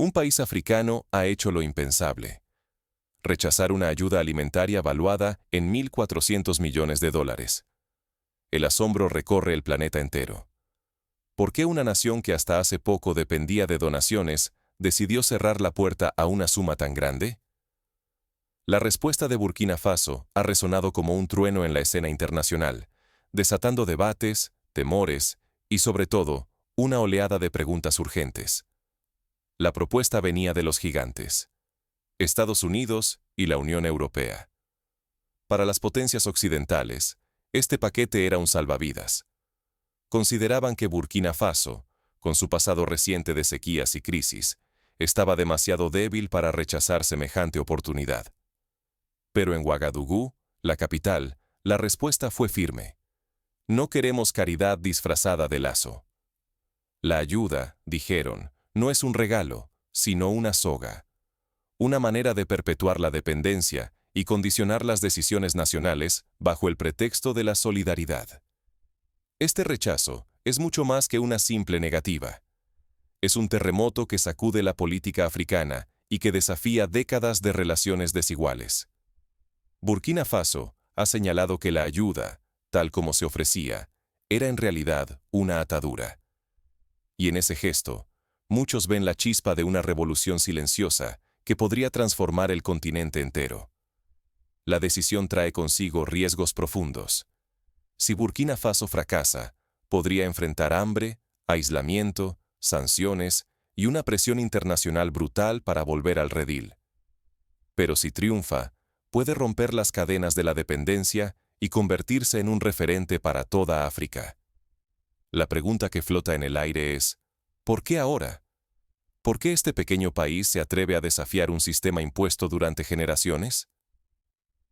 Un país africano ha hecho lo impensable: rechazar una ayuda alimentaria valuada en 1.400 millones de dólares. El asombro recorre el planeta entero. ¿Por qué una nación que hasta hace poco dependía de donaciones decidió cerrar la puerta a una suma tan grande? La respuesta de Burkina Faso ha resonado como un trueno en la escena internacional, desatando debates, temores y, sobre todo, una oleada de preguntas urgentes. La propuesta venía de los gigantes: Estados Unidos y la Unión Europea. Para las potencias occidentales, este paquete era un salvavidas. Consideraban que Burkina Faso, con su pasado reciente de sequías y crisis, estaba demasiado débil para rechazar semejante oportunidad. Pero en Ouagadougou, la capital, la respuesta fue firme: no queremos caridad disfrazada de lazo. La ayuda, dijeron, no es un regalo, sino una soga. Una manera de perpetuar la dependencia y condicionar las decisiones nacionales bajo el pretexto de la solidaridad. Este rechazo es mucho más que una simple negativa. Es un terremoto que sacude la política africana y que desafía décadas de relaciones desiguales. Burkina Faso ha señalado que la ayuda, tal como se ofrecía, era en realidad una atadura. Y en ese gesto, muchos ven la chispa de una revolución silenciosa que podría transformar el continente entero. La decisión trae consigo riesgos profundos. Si Burkina Faso fracasa, podría enfrentar hambre, aislamiento, sanciones y una presión internacional brutal para volver al redil. Pero si triunfa, puede romper las cadenas de la dependencia y convertirse en un referente para toda África. La pregunta que flota en el aire es: ¿por qué ahora? ¿Por qué este pequeño país se atreve a desafiar un sistema impuesto durante generaciones?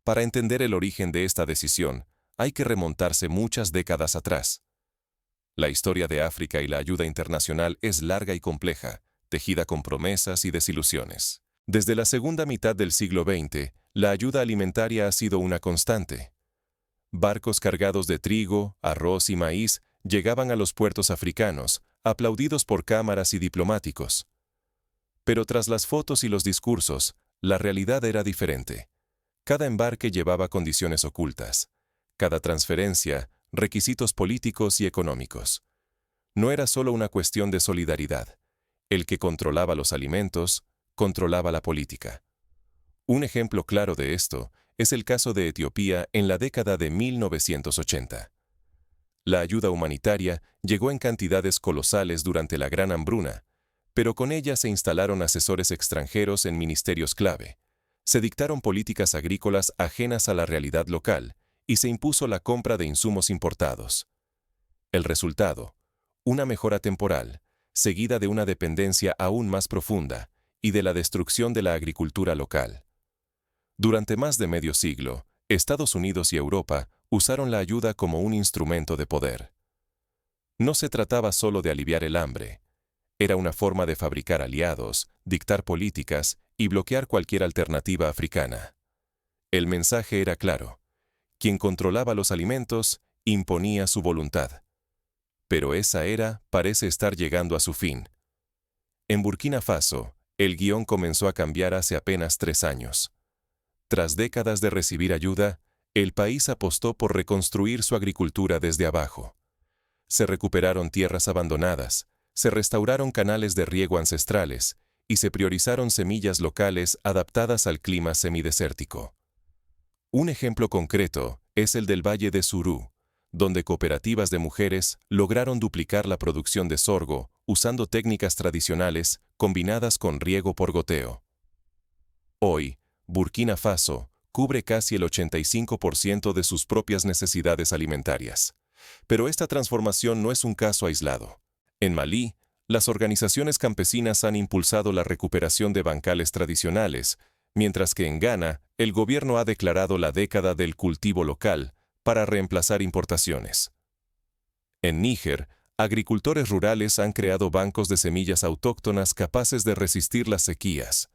Para entender el origen de esta decisión, hay que remontarse muchas décadas atrás. La historia de África y la ayuda internacional es larga y compleja, tejida con promesas y desilusiones. Desde la segunda mitad del siglo XX, la ayuda alimentaria ha sido una constante. Barcos cargados de trigo, arroz y maíz llegaban a los puertos africanos, aplaudidos por cámaras y diplomáticos. Pero tras las fotos y los discursos, la realidad era diferente. Cada embarque llevaba condiciones ocultas. Cada transferencia, requisitos políticos y económicos. No era solo una cuestión de solidaridad. El que controlaba los alimentos, controlaba la política. Un ejemplo claro de esto es el caso de Etiopía en la década de 1980. La ayuda humanitaria llegó en cantidades colosales durante la Gran Hambruna, pero con ella se instalaron asesores extranjeros en ministerios clave. Se dictaron políticas agrícolas ajenas a la realidad local y se impuso la compra de insumos importados. El resultado: una mejora temporal, seguida de una dependencia aún más profunda y de la destrucción de la agricultura local. Durante más de medio siglo, Estados Unidos y Europa usaron la ayuda como un instrumento de poder. No se trataba solo de aliviar el hambre. Era una forma de fabricar aliados, dictar políticas y bloquear cualquier alternativa africana. El mensaje era claro: quien controlaba los alimentos imponía su voluntad. Pero esa era parece estar llegando a su fin. En Burkina Faso, el guión comenzó a cambiar hace apenas 3 años. Tras décadas de recibir ayuda, el país apostó por reconstruir su agricultura desde abajo. Se recuperaron tierras abandonadas, se restauraron canales de riego ancestrales y se priorizaron semillas locales adaptadas al clima semidesértico. Un ejemplo concreto es el del Valle de Suru, donde cooperativas de mujeres lograron duplicar la producción de sorgo usando técnicas tradicionales combinadas con riego por goteo. Hoy, Burkina Faso cubre casi el 85% de sus propias necesidades alimentarias. Pero esta transformación no es un caso aislado. En Malí, las organizaciones campesinas han impulsado la recuperación de bancales tradicionales, mientras que en Ghana, el gobierno ha declarado la década del cultivo local para reemplazar importaciones. En Níger, agricultores rurales han creado bancos de semillas autóctonas capaces de resistir las sequías.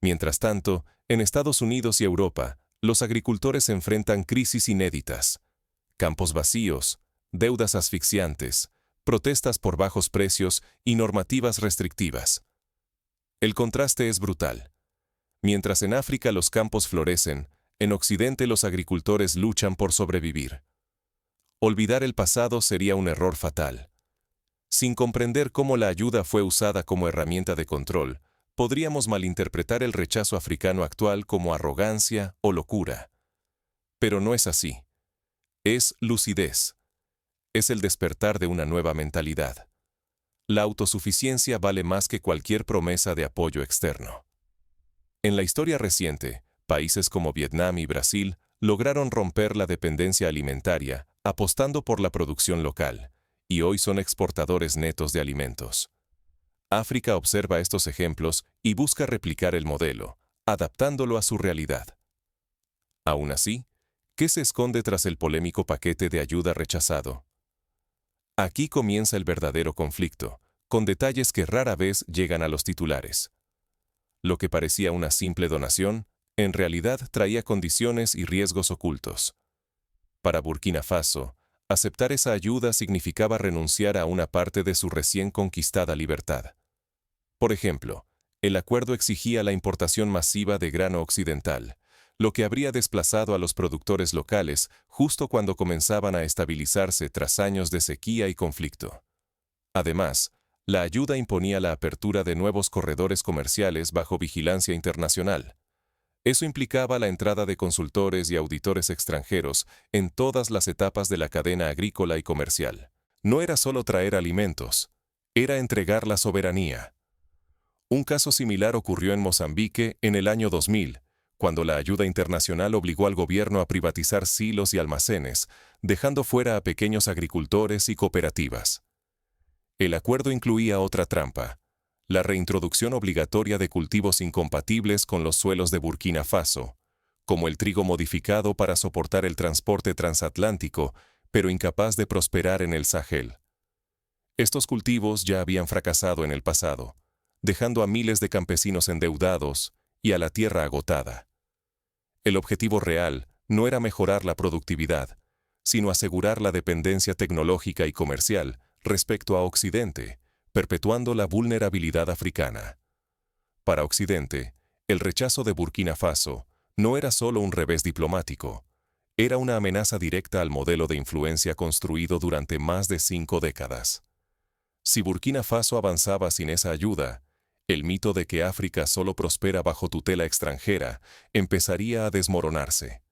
Mientras tanto, en Estados Unidos y Europa, los agricultores enfrentan crisis inéditas: campos vacíos, deudas asfixiantes, protestas por bajos precios y normativas restrictivas. El contraste es brutal. Mientras en África los campos florecen, en Occidente los agricultores luchan por sobrevivir. Olvidar el pasado sería un error fatal. Sin comprender cómo la ayuda fue usada como herramienta de control, podríamos malinterpretar el rechazo africano actual como arrogancia o locura. Pero no es así. Es lucidez. Es el despertar de una nueva mentalidad. La autosuficiencia vale más que cualquier promesa de apoyo externo. En la historia reciente, países como Vietnam y Brasil lograron romper la dependencia alimentaria apostando por la producción local, y hoy son exportadores netos de alimentos. África observa estos ejemplos y busca replicar el modelo, adaptándolo a su realidad. Aún así, ¿qué se esconde tras el polémico paquete de ayuda rechazado? Aquí comienza el verdadero conflicto, con detalles que rara vez llegan a los titulares. Lo que parecía una simple donación, en realidad traía condiciones y riesgos ocultos. Para Burkina Faso, aceptar esa ayuda significaba renunciar a una parte de su recién conquistada libertad. Por ejemplo, el acuerdo exigía la importación masiva de grano occidental, lo que habría desplazado a los productores locales justo cuando comenzaban a estabilizarse tras años de sequía y conflicto. Además, la ayuda imponía la apertura de nuevos corredores comerciales bajo vigilancia internacional. Eso implicaba la entrada de consultores y auditores extranjeros en todas las etapas de la cadena agrícola y comercial. No era solo traer alimentos, era entregar la soberanía. Un caso similar ocurrió en Mozambique en el año 2000, cuando la ayuda internacional obligó al gobierno a privatizar silos y almacenes, dejando fuera a pequeños agricultores y cooperativas. El acuerdo incluía otra trampa: la reintroducción obligatoria de cultivos incompatibles con los suelos de Burkina Faso, como el trigo modificado para soportar el transporte transatlántico, pero incapaz de prosperar en el Sahel. Estos cultivos ya habían fracasado en el pasado, dejando a miles de campesinos endeudados y a la tierra agotada. El objetivo real no era mejorar la productividad, sino asegurar la dependencia tecnológica y comercial respecto a Occidente, perpetuando la vulnerabilidad africana. Para Occidente, el rechazo de Burkina Faso no era solo un revés diplomático, era una amenaza directa al modelo de influencia construido durante más de 5 décadas. Si Burkina Faso avanzaba sin esa ayuda, el mito de que África solo prospera bajo tutela extranjera empezaría a desmoronarse.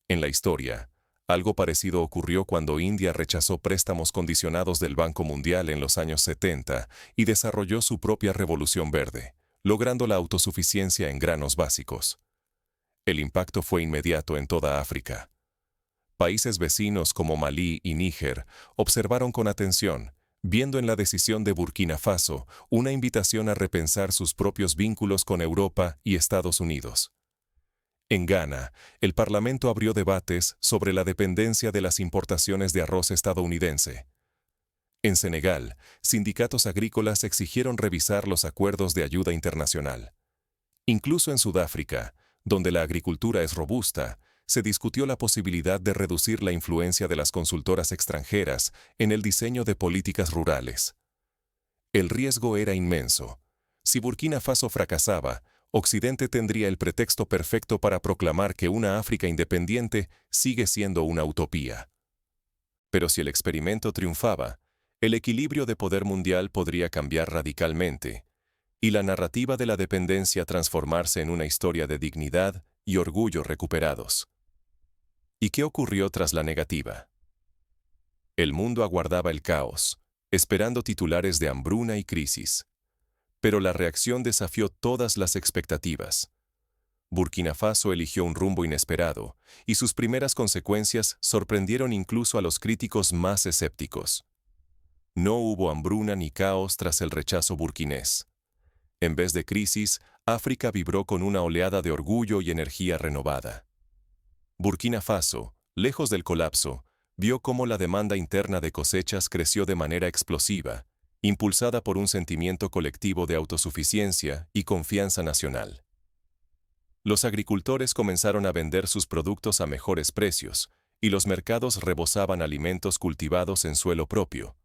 En la historia, algo parecido ocurrió cuando India rechazó préstamos condicionados del Banco Mundial en los años 70 y desarrolló su propia revolución verde, logrando la autosuficiencia en granos básicos. El impacto fue inmediato en toda África. Países vecinos como Malí y Níger observaron con atención, viendo en la decisión de Burkina Faso una invitación a repensar sus propios vínculos con Europa y Estados Unidos. En Ghana, el Parlamento abrió debates sobre la dependencia de las importaciones de arroz estadounidense. En Senegal, sindicatos agrícolas exigieron revisar los acuerdos de ayuda internacional. Incluso en Sudáfrica, donde la agricultura es robusta, se discutió la posibilidad de reducir la influencia de las consultoras extranjeras en el diseño de políticas rurales. El riesgo era inmenso. Si Burkina Faso fracasaba, Occidente tendría el pretexto perfecto para proclamar que una África independiente sigue siendo una utopía. Pero si el experimento triunfaba, el equilibrio de poder mundial podría cambiar radicalmente, y la narrativa de la dependencia transformarse en una historia de dignidad y orgullo recuperados. ¿Y qué ocurrió tras la negativa? El mundo aguardaba el caos, esperando titulares de hambruna y crisis. Pero la reacción desafió todas las expectativas. Burkina Faso eligió un rumbo inesperado, y sus primeras consecuencias sorprendieron incluso a los críticos más escépticos. No hubo hambruna ni caos tras el rechazo burkinés. En vez de crisis, África vibró con una oleada de orgullo y energía renovada. Burkina Faso, lejos del colapso, vio cómo la demanda interna de cosechas creció de manera explosiva, impulsada por un sentimiento colectivo de autosuficiencia y confianza nacional. Los agricultores comenzaron a vender sus productos a mejores precios, y los mercados rebosaban alimentos cultivados en suelo propio.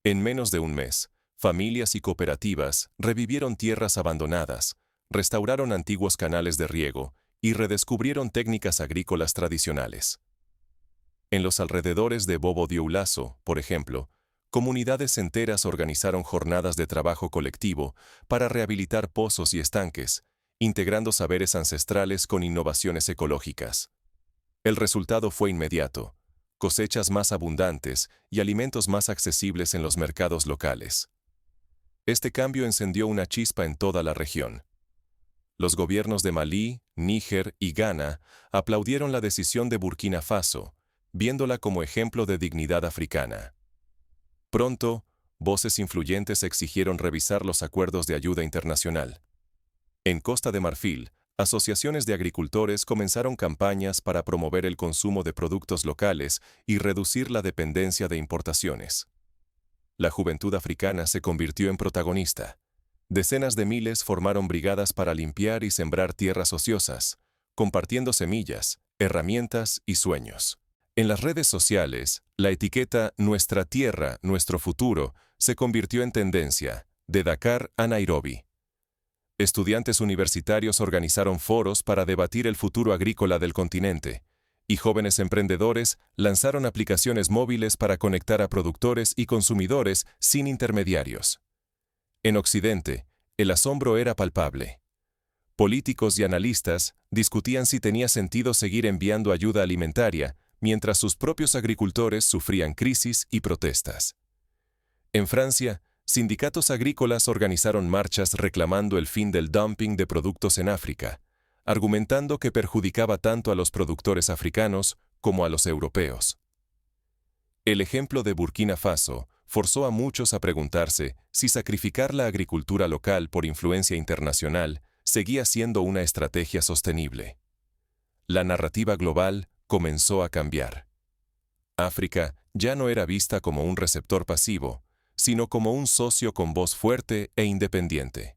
En menos de un mes, Familias y cooperativas revivieron tierras abandonadas, restauraron antiguos canales de riego y redescubrieron técnicas agrícolas tradicionales. En los alrededores de Bobo Dioulasso, por ejemplo, comunidades enteras organizaron jornadas de trabajo colectivo para rehabilitar pozos y estanques, integrando saberes ancestrales con innovaciones ecológicas. El resultado fue inmediato: cosechas más abundantes y alimentos más accesibles en los mercados locales. Este cambio encendió una chispa en toda la región. Los gobiernos de Malí, Níger y Ghana aplaudieron la decisión de Burkina Faso, viéndola como ejemplo de dignidad africana. Pronto, voces influyentes exigieron revisar los acuerdos de ayuda internacional. En Costa de Marfil, asociaciones de agricultores comenzaron campañas para promover el consumo de productos locales y reducir la dependencia de importaciones. La juventud africana se convirtió en protagonista. Decenas de miles formaron brigadas para limpiar y sembrar tierras ociosas, compartiendo semillas, herramientas y sueños. En las redes sociales, la etiqueta Nuestra Tierra, Nuestro Futuro se convirtió en tendencia, de Dakar a Nairobi. Estudiantes universitarios organizaron foros para debatir el futuro agrícola del continente, y jóvenes emprendedores lanzaron aplicaciones móviles para conectar a productores y consumidores sin intermediarios. En Occidente, el asombro era palpable. Políticos y analistas discutían si tenía sentido seguir enviando ayuda alimentaria mientras sus propios agricultores sufrían crisis y protestas. En Francia, sindicatos agrícolas organizaron marchas reclamando el fin del dumping de productos en África, argumentando que perjudicaba tanto a los productores africanos como a los europeos. El ejemplo de Burkina Faso forzó a muchos a preguntarse si sacrificar la agricultura local por influencia internacional seguía siendo una estrategia sostenible. La narrativa global comenzó a cambiar. África ya no era vista como un receptor pasivo, sino como un socio con voz fuerte e independiente.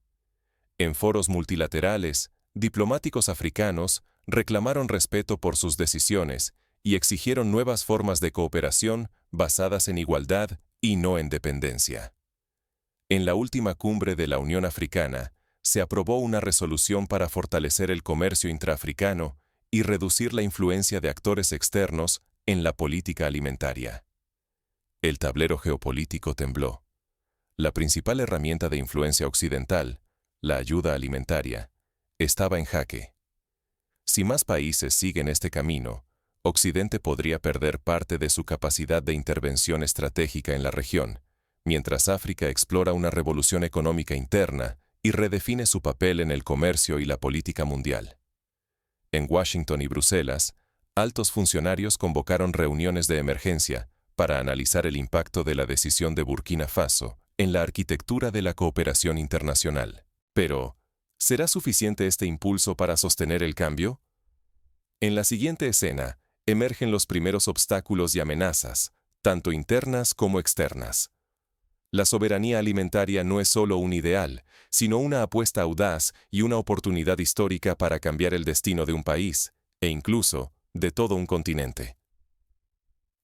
En foros multilaterales, diplomáticos africanos reclamaron respeto por sus decisiones y exigieron nuevas formas de cooperación basadas en igualdad y no en dependencia. En la última cumbre de la Unión Africana, se aprobó una resolución para fortalecer el comercio intraafricano y reducir la influencia de actores externos en la política alimentaria. El tablero geopolítico tembló. La principal herramienta de influencia occidental, la ayuda alimentaria, estaba en jaque. Si más países siguen este camino, Occidente podría perder parte de su capacidad de intervención estratégica en la región, mientras África explora una revolución económica interna y redefine su papel en el comercio y la política mundial. En Washington y Bruselas, altos funcionarios convocaron reuniones de emergencia para analizar el impacto de la decisión de Burkina Faso en la arquitectura de la cooperación internacional. Pero, ¿será suficiente este impulso para sostener el cambio? En la siguiente escena, emergen los primeros obstáculos y amenazas, tanto internas como externas. La soberanía alimentaria no es solo un ideal, sino una apuesta audaz y una oportunidad histórica para cambiar el destino de un país, e incluso de todo un continente.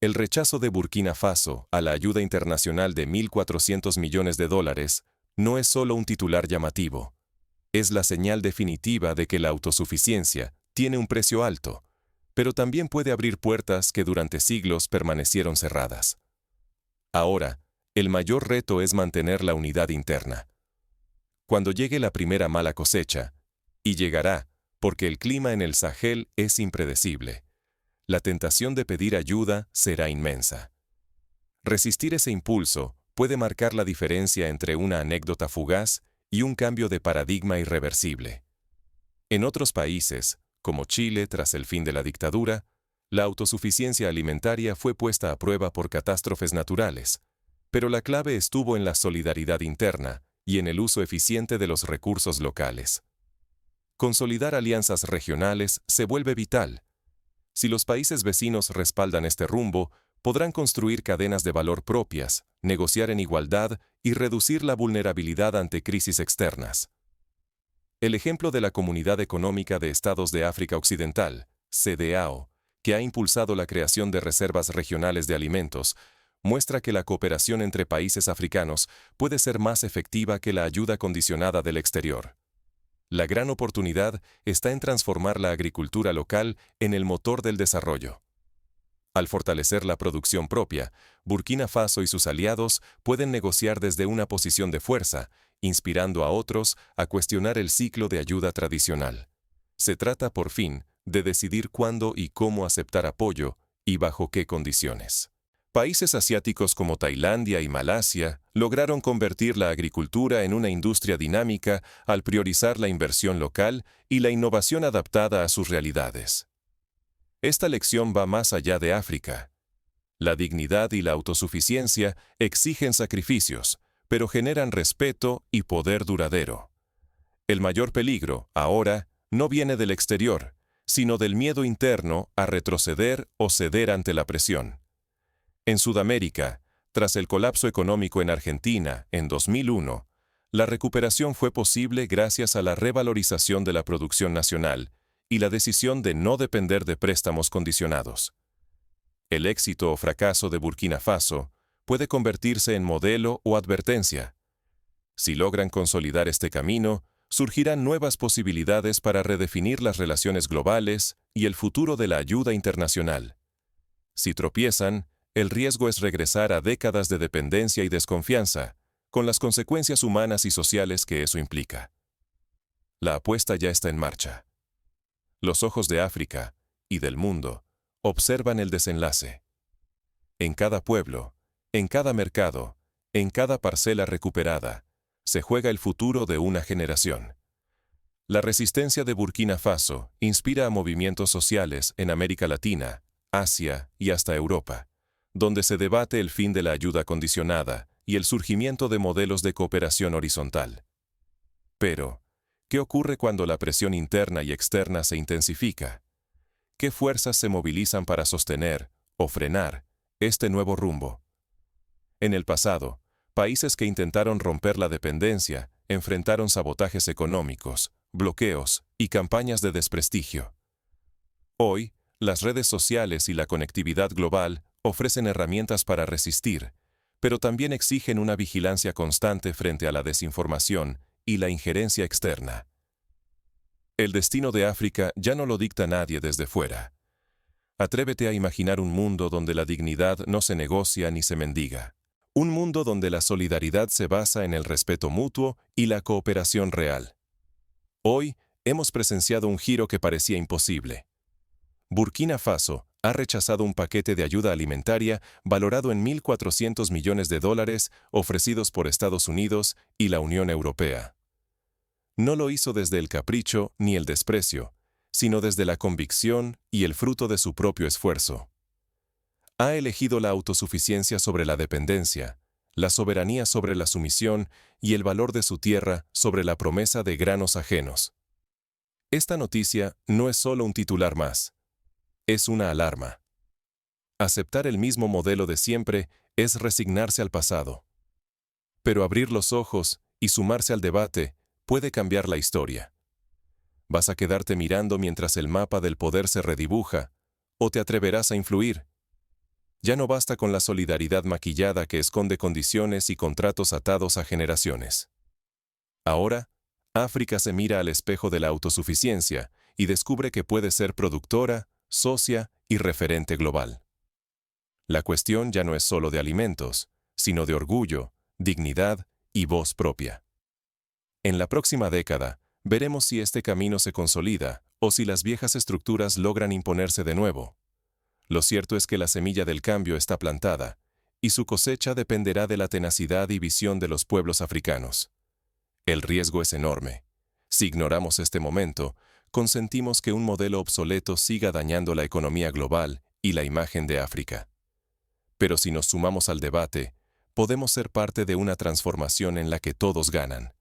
El rechazo de Burkina Faso a la ayuda internacional de $1.400 millones no es solo un titular llamativo. Es la señal definitiva de que la autosuficiencia tiene un precio alto, pero también puede abrir puertas que durante siglos permanecieron cerradas. Ahora, el mayor reto es mantener la unidad interna. Cuando llegue la primera mala cosecha, y llegará, porque el clima en el Sahel es impredecible, la tentación de pedir ayuda será inmensa. Resistir ese impulso puede marcar la diferencia entre una anécdota fugaz y un cambio de paradigma irreversible. En otros países, como Chile tras el fin de la dictadura, la autosuficiencia alimentaria fue puesta a prueba por catástrofes naturales, pero la clave estuvo en la solidaridad interna y en el uso eficiente de los recursos locales. Consolidar alianzas regionales se vuelve vital. Si los países vecinos respaldan este rumbo, podrán construir cadenas de valor propias, negociar en igualdad y reducir la vulnerabilidad ante crisis externas. El ejemplo de la Comunidad Económica de Estados de África Occidental, CEDEAO, que ha impulsado la creación de reservas regionales de alimentos, muestra que la cooperación entre países africanos puede ser más efectiva que la ayuda condicionada del exterior. La gran oportunidad está en transformar la agricultura local en el motor del desarrollo. Al fortalecer la producción propia, Burkina Faso y sus aliados pueden negociar desde una posición de fuerza, inspirando a otros a cuestionar el ciclo de ayuda tradicional. Se trata, por fin, de decidir cuándo y cómo aceptar apoyo y bajo qué condiciones. Países asiáticos como Tailandia y Malasia lograron convertir la agricultura en una industria dinámica al priorizar la inversión local y la innovación adaptada a sus realidades. Esta lección va más allá de África. La dignidad y la autosuficiencia exigen sacrificios, pero generan respeto y poder duradero. El mayor peligro, ahora, no viene del exterior, sino del miedo interno a retroceder o ceder ante la presión. En Sudamérica, tras el colapso económico en Argentina en 2001, la recuperación fue posible gracias a la revalorización de la producción nacional y la decisión de no depender de préstamos condicionados. El éxito o fracaso de Burkina Faso puede convertirse en modelo o advertencia. Si logran consolidar este camino, surgirán nuevas posibilidades para redefinir las relaciones globales y el futuro de la ayuda internacional. Si tropiezan, el riesgo es regresar a décadas de dependencia y desconfianza, con las consecuencias humanas y sociales que eso implica. La apuesta ya está en marcha. Los ojos de África y del mundo observan el desenlace. En cada pueblo, en cada mercado, en cada parcela recuperada, se juega el futuro de una generación. La resistencia de Burkina Faso inspira a movimientos sociales en América Latina, Asia y hasta Europa, donde se debate el fin de la ayuda condicionada y el surgimiento de modelos de cooperación horizontal. Pero, ¿qué ocurre cuando la presión interna y externa se intensifica? ¿Qué fuerzas se movilizan para sostener o frenar este nuevo rumbo? En el pasado, países que intentaron romper la dependencia enfrentaron sabotajes económicos, bloqueos y campañas de desprestigio. Hoy, las redes sociales y la conectividad global ofrecen herramientas para resistir, pero también exigen una vigilancia constante frente a la desinformación y la injerencia externa. El destino de África ya no lo dicta nadie desde fuera. Atrévete a imaginar un mundo donde la dignidad no se negocia ni se mendiga. Un mundo donde la solidaridad se basa en el respeto mutuo y la cooperación real. Hoy hemos presenciado un giro que parecía imposible. Burkina Faso ha rechazado un paquete de ayuda alimentaria valorado en $1.400 millones ofrecidos por Estados Unidos y la Unión Europea. No lo hizo desde el capricho ni el desprecio, sino desde la convicción y el fruto de su propio esfuerzo. Ha elegido la autosuficiencia sobre la dependencia, la soberanía sobre la sumisión y el valor de su tierra sobre la promesa de granos ajenos. Esta noticia no es solo un titular más, es una alarma. Aceptar el mismo modelo de siempre es resignarse al pasado. Pero abrir los ojos y sumarse al debate puede cambiar la historia. ¿Vas a quedarte mirando mientras el mapa del poder se redibuja, o te atreverás a influir? Ya no basta con la solidaridad maquillada que esconde condiciones y contratos atados a generaciones. Ahora, África se mira al espejo de la autosuficiencia y descubre que puede ser productora, socia y referente global. La cuestión ya no es solo de alimentos, sino de orgullo, dignidad y voz propia. En la próxima década, veremos si este camino se consolida o si las viejas estructuras logran imponerse de nuevo. Lo cierto es que la semilla del cambio está plantada, y su cosecha dependerá de la tenacidad y visión de los pueblos africanos. El riesgo es enorme. Si ignoramos este momento, consentimos que un modelo obsoleto siga dañando la economía global y la imagen de África. Pero si nos sumamos al debate, podemos ser parte de una transformación en la que todos ganan: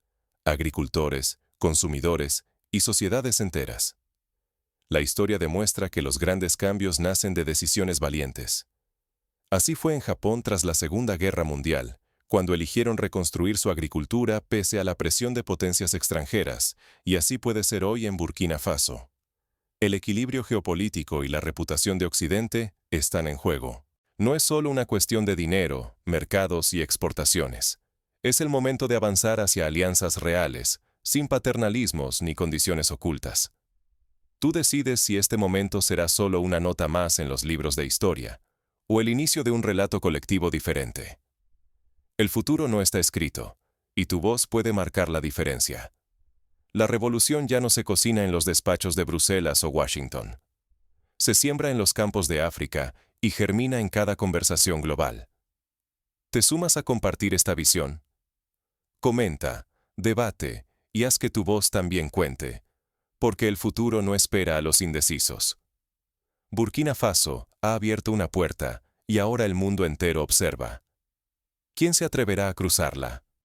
agricultores, consumidores y sociedades enteras. La historia demuestra que los grandes cambios nacen de decisiones valientes. Así fue en Japón tras la Segunda Guerra Mundial, cuando eligieron reconstruir su agricultura pese a la presión de potencias extranjeras, y así puede ser hoy en Burkina Faso. El equilibrio geopolítico y la reputación de Occidente están en juego. No es solo una cuestión de dinero, mercados y exportaciones. Es el momento de avanzar hacia alianzas reales, sin paternalismos ni condiciones ocultas. Tú decides si este momento será solo una nota más en los libros de historia, o el inicio de un relato colectivo diferente. El futuro no está escrito, y tu voz puede marcar la diferencia. La revolución ya no se cocina en los despachos de Bruselas o Washington. Se siembra en los campos de África y germina en cada conversación global. ¿Te sumas a compartir esta visión? Comenta, debate y haz que tu voz también cuente, porque el futuro no espera a los indecisos. Burkina Faso ha abierto una puerta y ahora el mundo entero observa. ¿Quién se atreverá a cruzarla?